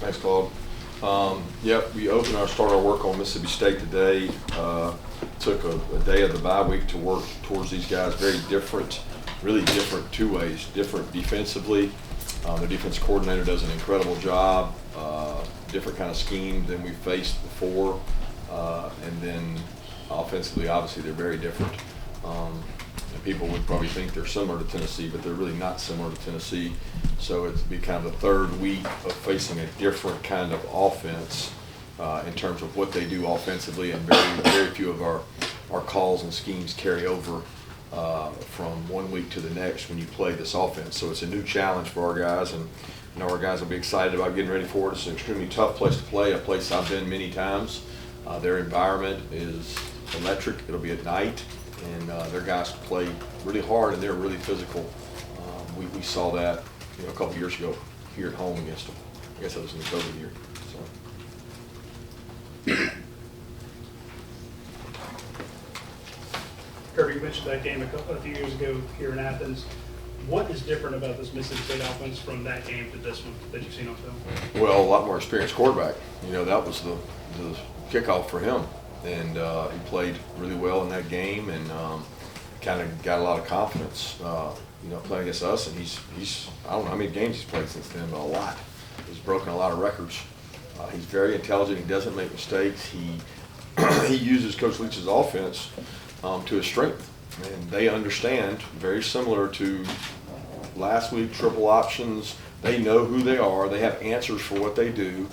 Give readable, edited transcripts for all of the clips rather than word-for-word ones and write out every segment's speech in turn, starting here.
Thanks, Claude. Yep, we started our work on Mississippi State today. Took a day of the bye week to work towards these guys. Very different, really different two ways. Different defensively. The defense coordinator does an incredible job. Different kind of scheme than we've faced before. And then offensively, obviously, they're very different. And people would probably think they're similar to Tennessee, but they're really not similar to Tennessee. So it'd be kind of the third week of facing a different kind of offense in terms of what they do offensively, and very few of our calls and schemes carry over from one week to the next when you play this offense. So it's a new challenge for our guys, and our guys will be excited about getting ready for it. It's an extremely tough place to play, a place I've been many times. Their environment is electric. It'll be at night, and their guys play really hard, and they're really physical. We saw that a couple years ago here at home against them. I guess that was in the COVID year. So. Kirby, you mentioned that game a few years ago here in Athens. What is different about this Mississippi State offense from that game to this one that you've seen on film? Well, a lot more experienced quarterback. That was the kickoff for him, and he played really well in that game, and kind of got a lot of confidence. Playing against us, and he's I don't know how many games he's played since then, but a lot. He's broken a lot of records. He's very intelligent. He doesn't make mistakes. He uses Coach Leach's offense to his strength, and they understand, very similar to last week, triple options. They know who they are. They have answers for what they do.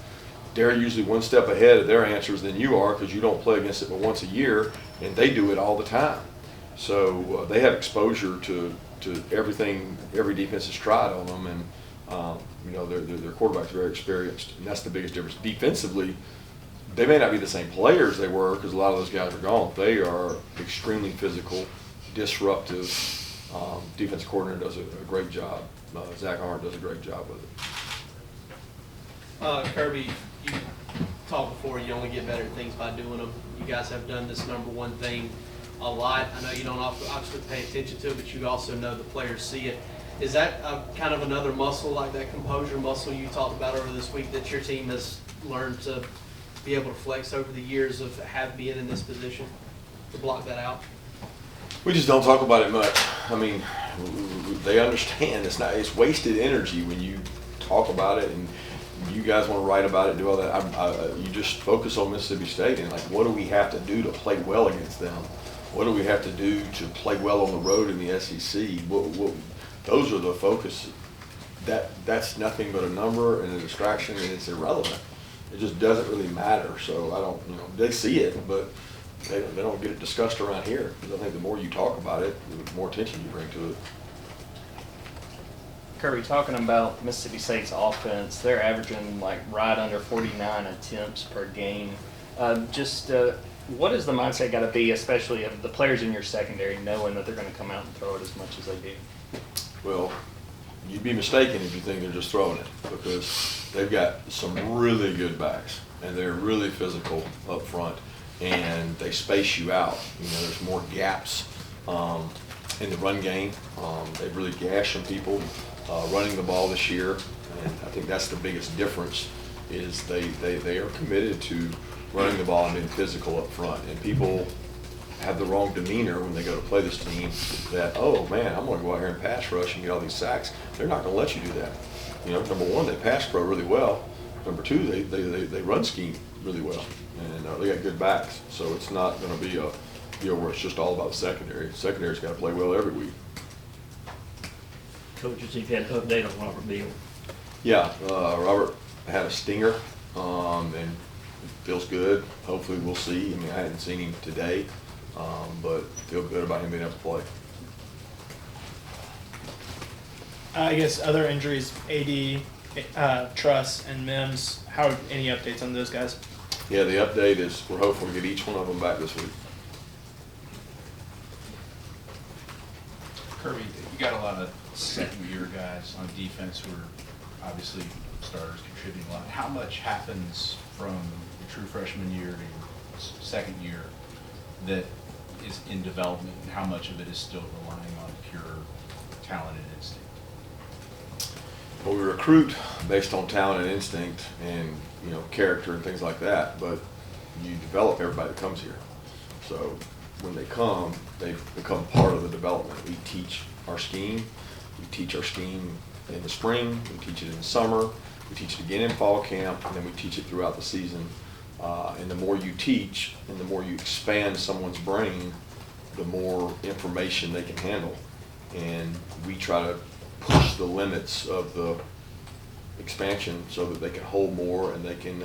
They're usually one step ahead of their answers than you are, because you don't play against it but once a year, and they do it all the time. So they have exposure to everything every defense has tried on them, and their quarterback's very experienced, and that's the biggest difference. Defensively, they may not be the same players they were, because a lot of those guys are gone. They are extremely physical, disruptive. Defense coordinator does a great job. Zach Arndt does a great job with it. Kirby, you talked before, you only get better at things by doing them. You guys have done this number one thing a lot. I know you don't obviously pay attention to it, but you also know the players see it. Is that kind of another muscle, like that composure muscle you talked about over this week, that your team has learned to be able to flex over the years of being in this position to block that out? We just don't talk about it much. I mean, they understand it's wasted energy when you talk about it, and you guys want to write about it, do all that. You just focus on Mississippi State and what do we have to do to play well against them? What do we have to do to play well on the road in the SEC? Those are the focus. That's nothing but a number and a distraction, and it's irrelevant. It just doesn't really matter. So I don't, they see it, but they don't get it discussed around here, because I think the more you talk about it, the more attention you bring to it. Kirby, talking about Mississippi State's offense, they're averaging right under 49 attempts per game. What is the mindset got to be, especially of the players in your secondary, knowing that they're going to come out and throw it as much as they do? Well, you'd be mistaken if you think they're just throwing it, because they've got some really good backs, and they're really physical up front, and they space you out. There's more gaps in the run game. They've really gashed some people running the ball this year, and I think that's the biggest difference, is they are committed to running the ball and being physical up front. And people have the wrong demeanor when they go to play this team, that, oh man, I'm going to go out here and pass rush and get all these sacks. They're not going to let you do that. Number one, they pass pro really well. Number two, they run scheme really well, and they got good backs. So it's not going to be a deal where it's just all about the secondary. The secondary's got to play well every week. Coaches, you've had an update on Robert Beal. Yeah, Robert had a stinger, and it feels good. Hopefully we'll see. I mean, I hadn't seen him today, but feel good about him being able to play. I guess other injuries, AD, Truss, and Mims. Any updates on those guys? Yeah, the update is we're hopeful to get each one of them back this week. Kirby, you got a lot of second-year guys on defense who are obviously starters, contributing a lot. How much happens from the true freshman year to your second year that is in development, and how much of it is still relying on pure talent and instinct? Well, we recruit based on talent and instinct and, character and things like that, but you develop everybody that comes here. So when they come, they become part of the development. We teach our scheme. We teach our scheme in the spring. We teach it in the summer. We teach it again in fall camp, and then we teach it throughout the season. And the more you teach and the more you expand someone's brain, the more information they can handle. And we try to push the limits of the expansion so that they can hold more and they can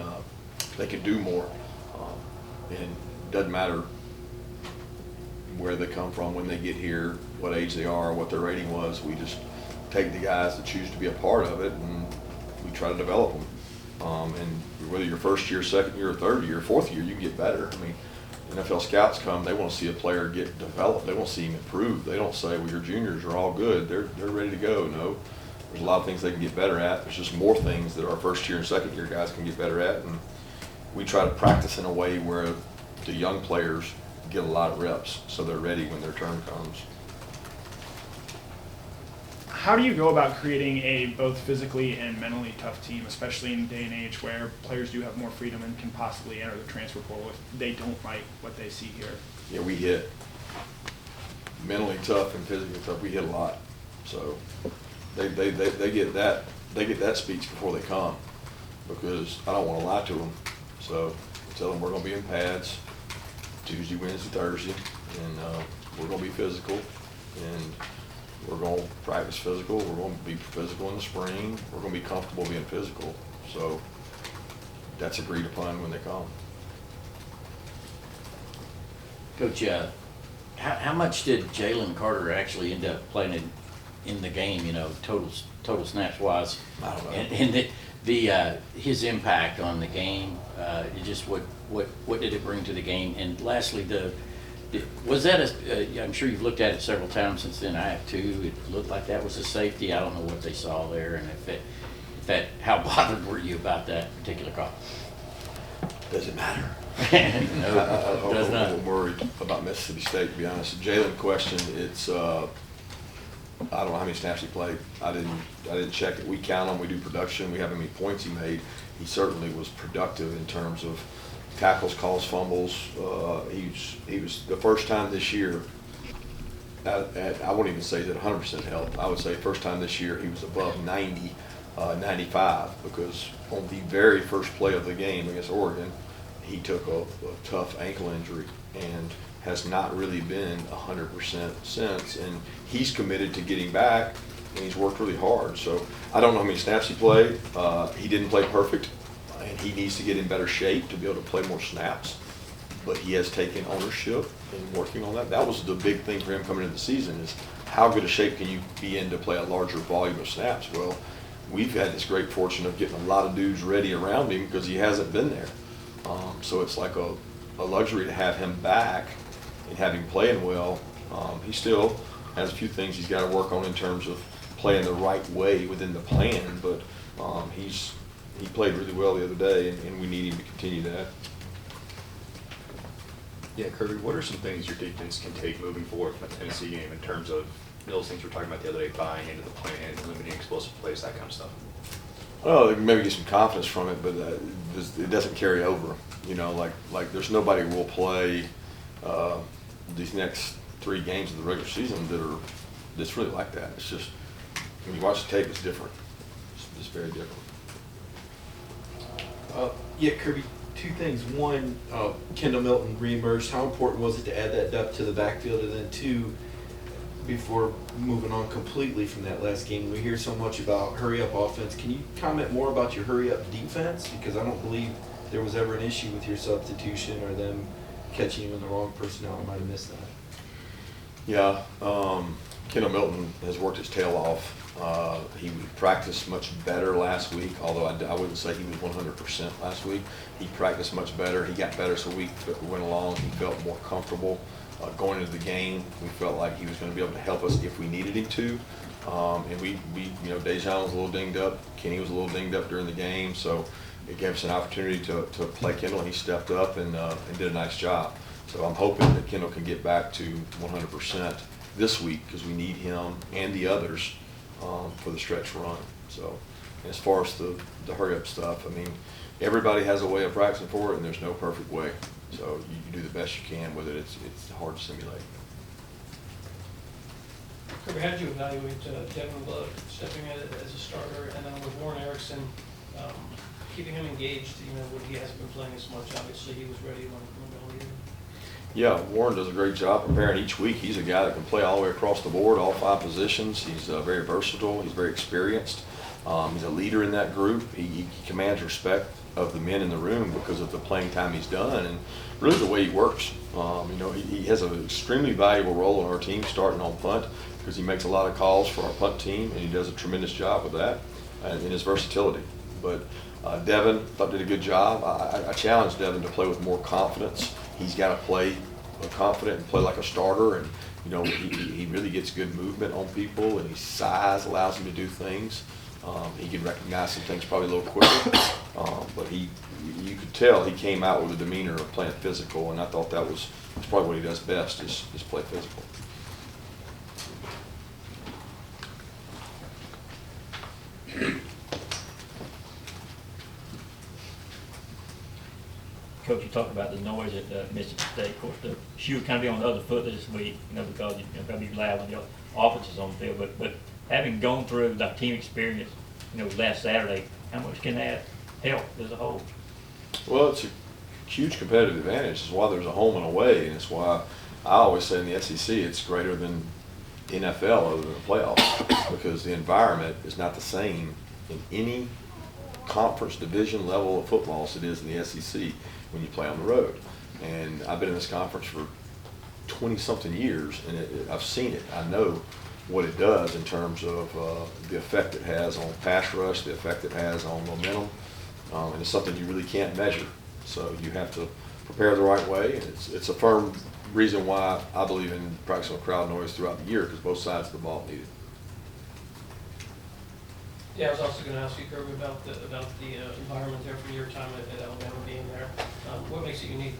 do more. And it doesn't matter where they come from, when they get here, what age they are, what their rating was. We just take the guys that choose to be a part of it and we try to develop them. And whether you're first year, second year, third year, fourth year, you can get better. I mean, NFL scouts come, they want to see a player get developed. They want to see him improve. They don't say, well, your juniors are all good. They're ready to go. No, there's a lot of things they can get better at. There's just more things that our first year and second year guys can get better at. And we try to practice in a way where the young players get a lot of reps so they're ready when their turn comes. How do you go about creating a both physically and mentally tough team, especially in a day and age where players do have more freedom and can possibly enter the transfer portal if they don't like what they see here? Yeah, we hit mentally tough and physically tough. We hit a lot, so they get that speech before they come, because I don't want to lie to them. So I tell them we're going to be in pads Tuesday, Wednesday, Thursday, and we're going to be physical, and we're going to practice physical. We're going to be physical in the spring. We're going to be comfortable being physical. So that's agreed upon when they come. Coach, how much did Jalen Carter actually end up playing in the game, total snaps wise? I don't know. And his impact on the game, just what did it bring to the game? And lastly, was that I'm sure you've looked at it several times since then. I have too. It looked like that was a safety. I don't know what they saw there, and how bothered were you about that particular call? Does it matter? No, it does not. I'm worried about Mississippi State, to be honest. Jalen question, it's I don't know how many snaps he played. I didn't check it. We count them. We do production. We have how many points he made. He certainly was productive in terms of tackles, calls, fumbles. He was the first time this year. I wouldn't even say that 100% help. I would say first time this year he was above 90, 95, because on the very first play of the game against Oregon, he took a tough ankle injury and has not really been 100% since. And he's committed to getting back, and he's worked really hard. So I don't know how many snaps he played. He didn't play perfect, and he needs to get in better shape to be able to play more snaps. But he has taken ownership in working on that. That was the big thing for him coming into the season, is how good a shape can you be in to play a larger volume of snaps? Well, we've had this great fortune of getting a lot of dudes ready around him because he hasn't been there. So it's like a luxury to have him back and have him playing well. He still has a few things he's got to work on in terms of playing the right way within the plan, but he played really well the other day, and we need him to continue that. Yeah, Kirby, what are some things your defense can take moving forward from a Tennessee game in terms of those things we were talking about the other day, buying into the plan, limiting explosive plays, that kind of stuff? Oh, they can maybe get some confidence from it, but it doesn't carry over. Like there's nobody will play these next 3 games of the regular season that's really like that. It's just, when you watch the tape, it's different. It's very different. Yeah, Kirby, 2 things. One, Kendall Milton reemerged. How important was it to add that depth to the backfield? And then 2, before moving on completely from that last game, we hear so much about hurry-up offense. Can you comment more about your hurry-up defense? Because I don't believe there was ever an issue with your substitution or them catching you in the wrong personnel. I might have missed that. Yeah, Kendall Milton has worked his tail off. He practiced much better last week, although I wouldn't say he was 100% last week. He practiced much better. He got better as the week went along. He felt more comfortable going into the game. We felt like he was going to be able to help us if we needed him to. And we Dejan was a little dinged up. Kenny was a little dinged up during the game, so it gave us an opportunity to play Kendall, and he stepped up and did a nice job. So I'm hoping that Kendall can get back to 100% this week, because we need him and the others for the stretch run. So as far as the hurry up stuff, I mean, everybody has a way of practicing for it, and there's no perfect way. So you do the best you can with it. It's hard to simulate. Kirby, how did you evaluate Devin Blood stepping in as a starter, and then with Warren Erickson, keeping him engaged, when he hasn't been playing as much? Obviously, he was ready when the year. Yeah, Warren does a great job preparing each week. He's a guy that can play all the way across the board, all 5 positions. He's very versatile. He's very experienced. He's a leader in that group. He commands respect of the men in the room because of the playing time he's done and really the way he works. He has an extremely valuable role on our team starting on punt because he makes a lot of calls for our punt team, and he does a tremendous job with that and in his versatility. But Devin did a good job. I challenged Devin to play with more confidence. He's got to play confident and play like a starter, and he really gets good movement on people, and his size allows him to do things. He can recognize some things probably a little quicker, but you could tell he came out with a demeanor of playing physical, and I thought that's probably what he does best is play physical. Coach, you talked about the noise at Mississippi State. Of course, the shoe would kind of be on the other foot this week, because you've got to be loud when the offense is on the field. But having gone through the team experience, last Saturday, how much can that help as a whole? Well, it's a huge competitive advantage. It's why there's a home and away, and it's why I always say in the SEC it's greater than NFL other than the playoffs, because the environment is not the same in any conference division level of football as it is in the SEC when you play on the road. And I've been in this conference for 20-something years, and I've seen it. I know what it does in terms of the effect it has on pass rush, the effect it has on momentum, and it's something you really can't measure. So you have to prepare the right way, and it's a firm reason why I believe in practicing with crowd noise throughout the year, because both sides of the ball need it. Yeah, I was also going to ask you, Kirby, about the environment there from your time at Alabama being there. What makes it unique?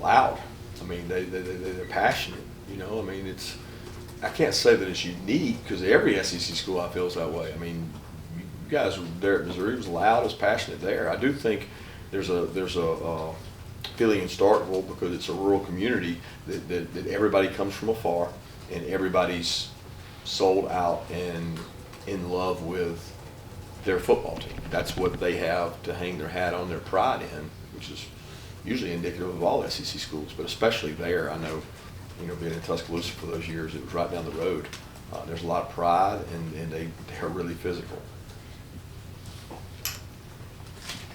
Loud. I mean, they're passionate. I can't say that it's unique because every SEC school I feel is that way. I mean, you guys were there at Missouri, was loud, as passionate there. I do think there's a feeling in Starkville, because it's a rural community, that everybody comes from afar and everybody's sold out and in love with their football team. That's what they have to hang their hat on, their pride in, which is usually indicative of all SEC schools, but especially there. I know, being in Tuscaloosa for those years, it was right down the road. There's a lot of pride, and they're really physical.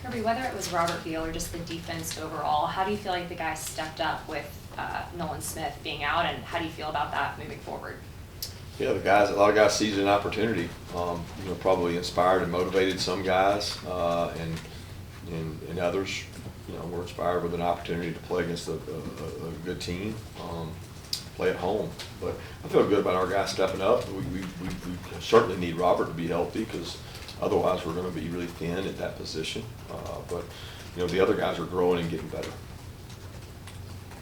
Kirby, whether it was Robert Beal or just the defense overall, how do you feel like the guys stepped up with Nolan Smith being out, and how do you feel about that moving forward? Yeah, a lot of guys seized an opportunity. Probably inspired and motivated some guys, and others, were inspired with an opportunity to play against a good team, play at home. But I feel good about our guys stepping up. We certainly need Robert to be healthy, because otherwise we're going to be really thin at that position. But the other guys are growing and getting better.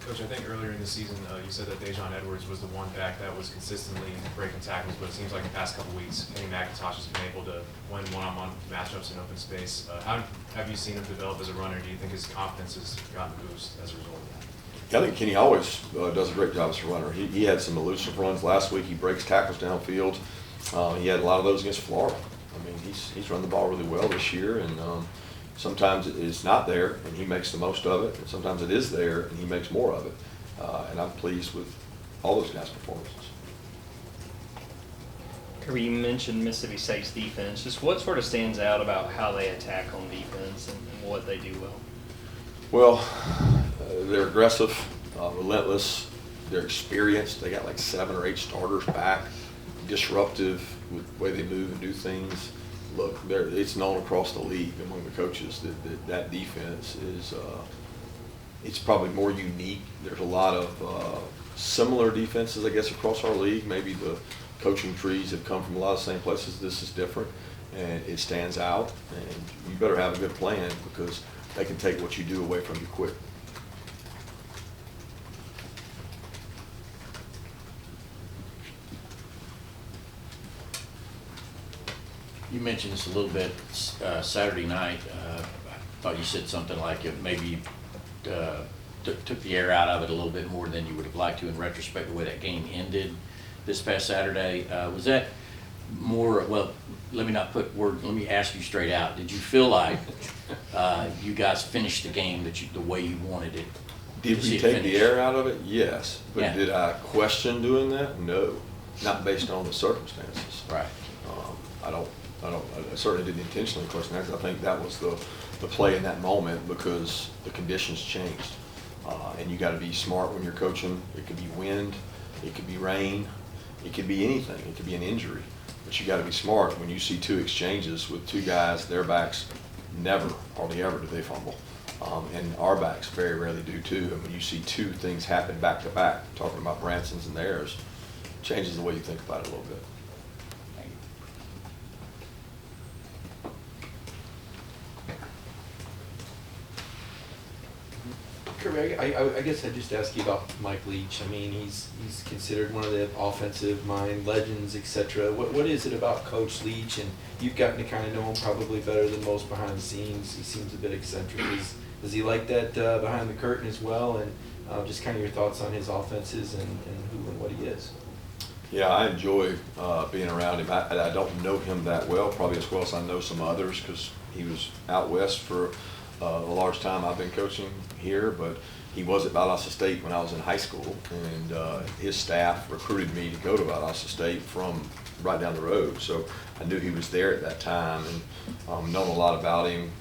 Coach, I think earlier in the season you said that Dejon Edwards was the one back that was consistently breaking tackles, but it seems like the past couple weeks, Kenny McIntosh has been able to win one-on-one matchups in open space. How have you seen him develop as a runner? Do you think his confidence has gotten a boost as a result of that? Yeah, I think Kenny always does a great job as a runner. He had some elusive runs last week. He breaks tackles downfield. He had a lot of those against Florida. I mean, he's run the ball really well this year, and sometimes it's not there, and he makes the most of it, and sometimes it is there, and he makes more of it. And I'm pleased with all those guys' performances. Kirby, you mentioned Mississippi State's defense. Just what sort of stands out about how they attack on defense and what they do well? Well, they're aggressive, relentless. They're experienced. They got like 7 or 8 starters back. Disruptive with the way they move and do things. Look, it's known across the league among the coaches that defense is it's probably more unique. There's a lot of similar defenses, I guess, across our league. Maybe the coaching trees have come from a lot of the same places. This is different, and it stands out. And you better have a good plan, because they can take what you do away from you quick. You you mentioned this a little bit Saturday night. I thought you said something like it maybe took the air out of it a little bit more than you would have liked to in retrospect, the way that game ended this past Saturday. Was that more, well, let me ask you straight out. Did you feel like you guys finished the game the way you wanted it? Did we take the air out of it? Yes. But Yeah. did I question doing that? No. Not based on the circumstances. Right. I certainly didn't intentionally question that, 'cause I think that was the play in that moment because the conditions changed. And you gotta be smart when you're coaching. It could be wind, it could be rain, it could be anything, it could be an injury. But you gotta be smart when you see two exchanges with two guys, their backs never, hardly ever do they fumble. And our backs very rarely do too. And when you see two things happen back to back, talking about Branson's and theirs, changes the way you think about it a little bit. Kirby, I guess I'd just ask you about Mike Leach. I mean, he's considered one of the offensive mind legends, etc. What is it about Coach Leach? And you've gotten to kind of know him probably better than most behind the scenes. He seems a bit eccentric. Does he like that behind the curtain as well? And just kind of your thoughts on his offenses and who and what he is. Yeah, I enjoy being around him. I don't know him that well, probably as well as I know some others, because he was out west for a large time. I've been coaching here, but he was at Valdosta State when I was in high school, and his staff recruited me to go to Valdosta State from right down the road. So I knew he was there at that time, and known a lot about him.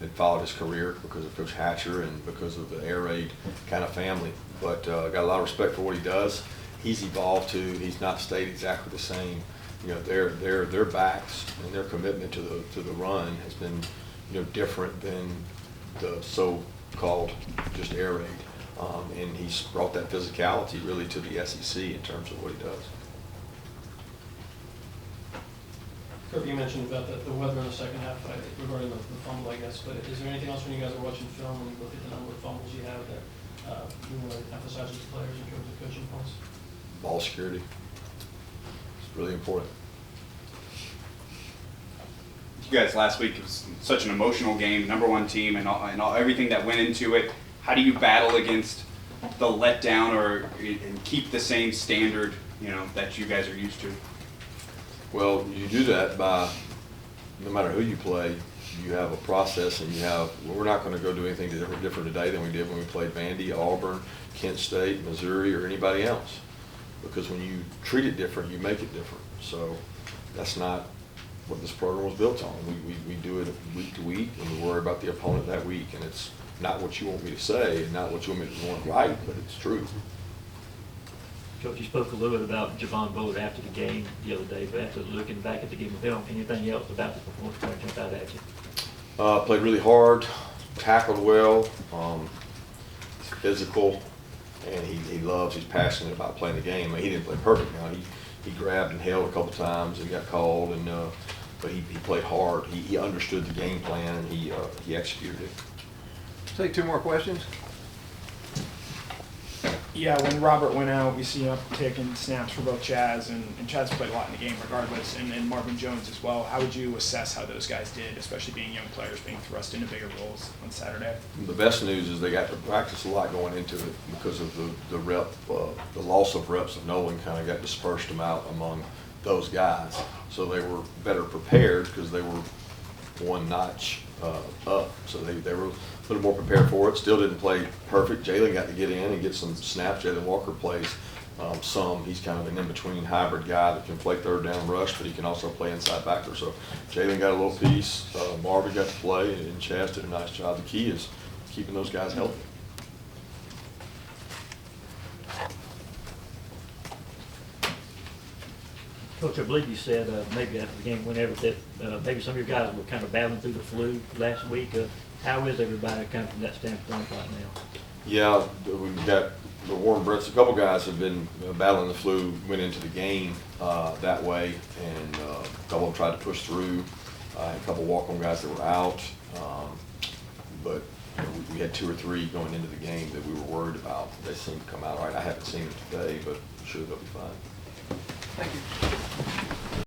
And followed his career because of Coach Hatcher and because of the air raid kind of family. But got a lot of respect for what he does. He's evolved too. He's not stayed exactly the same. You know, their backs and their commitment to the run has been, you know, different than the so-called just air raid. And he's brought that physicality really to the SEC in terms of what he does. Kirby, you mentioned about the weather in the second half regarding the fumble, I guess, but is there anything else when you guys are watching film and you look at the number of fumbles you have that you want to emphasize with the players in terms of coaching points? Ball security. It's really important. You guys last week, it was such an emotional game, #1 team, and everything that went into it. How do you battle against the letdown and keep the same standard, you know, that you guys are used to? Well, you do that by, no matter who you play, you have a process, and we're not going to go do anything different today than we did when we played Vandy, Auburn, Kent State, Missouri, or anybody else. Because when you treat it different, you make it different. So that's not what this program was built on. We do it week to week, and we worry about the opponent that week. And it's not what you want me to say, and not what you want me to write, but it's true. Coach, you spoke a little bit about Javon Bullard after the game the other day, but after looking back at the game of film, anything else about the performance that jumped out at you? Played really hard, tackled well, physical, and he's passionate about playing the game. I mean, he didn't play perfect now. He grabbed and held a couple times and got called, but he played hard. He understood the game plan, and he executed it. Take two more questions. Yeah, when Robert went out, we see an uptick in snaps for both Chaz, and Chaz played a lot in the game regardless, and Marvin Jones as well. How would you assess how those guys did, especially being young players being thrust into bigger roles on Saturday? The best news is they got to practice a lot going into it because of the loss of reps of Nolan kind of got dispersed them out among those guys. So they were better prepared because they were one notch up. So they were a little more prepared for it. Still didn't play perfect. Jalen got to get in and get some snaps. Jalen Walker plays some. He's kind of an in-between hybrid guy that can play third down rush, but he can also play inside backer. So Jalen got a little piece. Marvin got to play, and Chaz did a nice job. The key is keeping those guys healthy. Coach, I believe you said maybe after the game, whenever that maybe some of your guys were kind of battling through the flu last week. How is everybody kind of from that standpoint right now? Yeah, we've got the Warren Bretts. A couple guys have been battling the flu, went into the game that way, and a couple of them tried to push through. A couple walk-on guys that were out, but we had 2 or 3 going into the game that we were worried about. They seem to come out all right. I haven't seen them today, but I'm sure they'll be fine. Thank you.